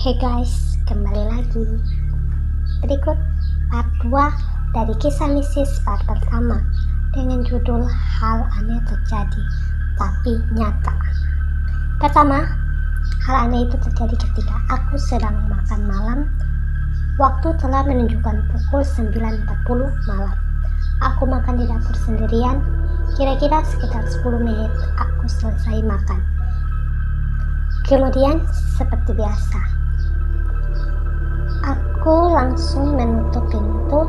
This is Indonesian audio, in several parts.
Hey guys, kembali lagi. Berikut part 2 dari kisah mistis part pertama dengan judul Hal Aneh Terjadi Tapi Nyata. Pertama, hal aneh itu terjadi ketika aku sedang makan malam. Waktu telah menunjukkan pukul 9.40 malam. Aku makan di dapur sendirian. Kira-kira sekitar 10 menit aku selesai makan. Kemudian seperti biasa, aku langsung menutup pintu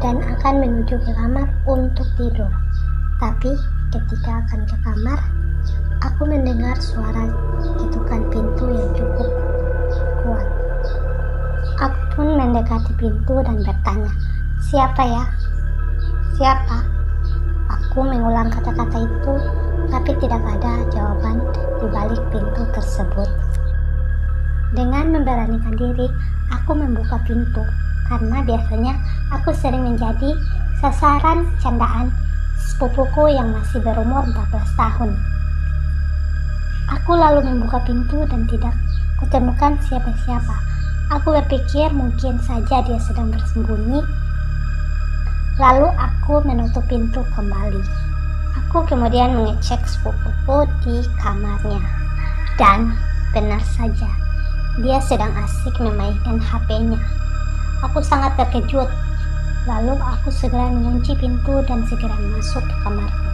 dan akan menuju ke kamar untuk tidur. Tapi ketika akan ke kamar, aku mendengar suara ketukan pintu yang cukup kuat. Aku pun mendekati pintu dan bertanya, "Siapa ya? Siapa?" Aku mengulang kata-kata itu, tapi tidak ada jawaban di balik pintu tersebut. Dengan memberanikan diri, aku membuka pintu karena biasanya aku sering menjadi sasaran candaan sepupuku yang masih berumur 14 tahun. Aku lalu membuka pintu dan tidak kutemukan siapa-siapa. Aku berpikir mungkin saja dia sedang bersembunyi. Lalu aku menutup pintu kembali. Aku kemudian mengecek sepupuku di kamarnya. Dan benar saja, dia sedang asik memainkan HP-nya. Aku sangat terkejut. Lalu aku segera mengunci pintu dan segera masuk ke kamarku.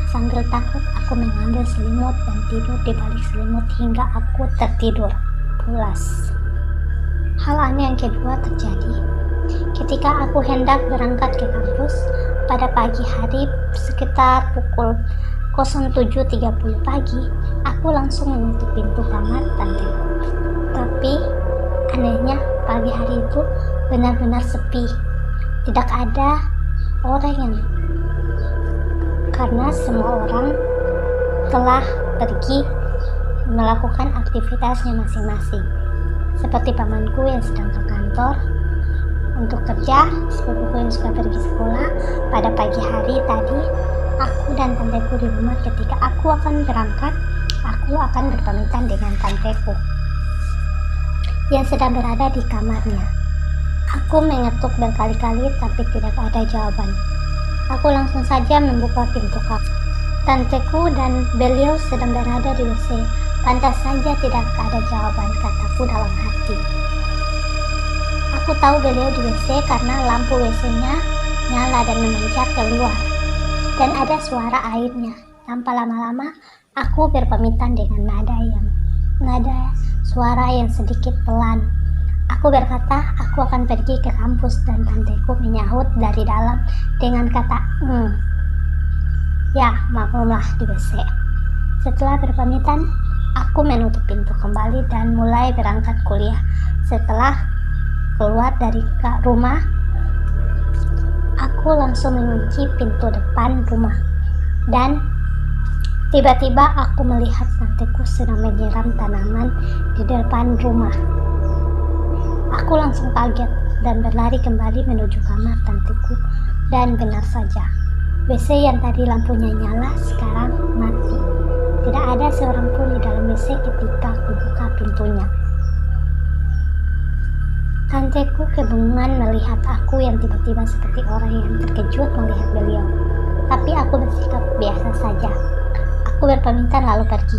Sambil takut, aku mengambil selimut dan tidur di balik selimut hingga aku tertidur pulas. Hal aneh yang kedua terjadi ketika aku hendak berangkat ke kampus pada pagi hari sekitar pukul 07.30 pagi. Aku langsung menutup pintu kamar tanteku. Tapi anehnya pagi hari itu benar-benar sepi. Tidak ada orang yang karena semua orang telah pergi melakukan aktivitasnya masing-masing. Seperti pamanku yang sedang ke kantor untuk kerja, sepupuku yang sudah pergi sekolah. Pada pagi hari tadi, aku dan tanteku di rumah. Ketika aku akan berangkat, aku akan berpamitan dengan tanteku yang sedang berada di kamarnya. Aku mengetuk berkali-kali tapi tidak ada jawaban. Aku langsung saja membuka pintu kamar. Tanteku dan beliau sedang berada di WC. Pantas saja tidak ada jawaban, kataku dalam hati. Aku tahu beliau di WC karena lampu WC-nya nyala dan memancar keluar. Dan ada suara airnya. Tanpa lama-lama, aku berpamitan dengan nada suara yang sedikit pelan. Aku berkata, aku akan pergi ke kampus dan tanteku menyahut dari dalam dengan kata, Ya, maklumlah di WC. Setelah berpamitan, aku menutup pintu kembali dan mulai berangkat kuliah. Setelah keluar dari rumah, aku langsung mengunci pintu depan rumah. Dan tiba-tiba aku melihat tanteku sedang menyiram tanaman di depan rumah. Aku langsung kaget dan berlari kembali menuju kamar tanteku. Dan benar saja, WC yang tadi lampunya nyala sekarang mati. Tidak ada seorang pun di dalam WC ketika aku buka pintunya. Tanteku kebingungan melihat aku yang tiba-tiba seperti orang yang terkejut melihat beliau. Tapi aku bersikap biasa saja. Aku berpamitan lalu pergi.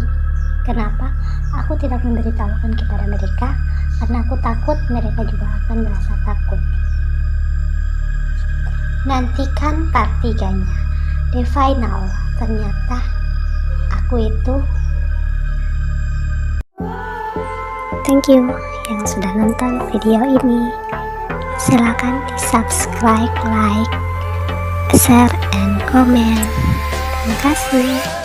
Kenapa? Aku tidak memberitahukan kepada mereka karena aku takut mereka juga akan merasa takut. Nantikan part 3-nya. The final. Ternyata aku itu. Thank you yang sudah nonton video ini. Silakan di subscribe, like, share, and comment. Terima kasih.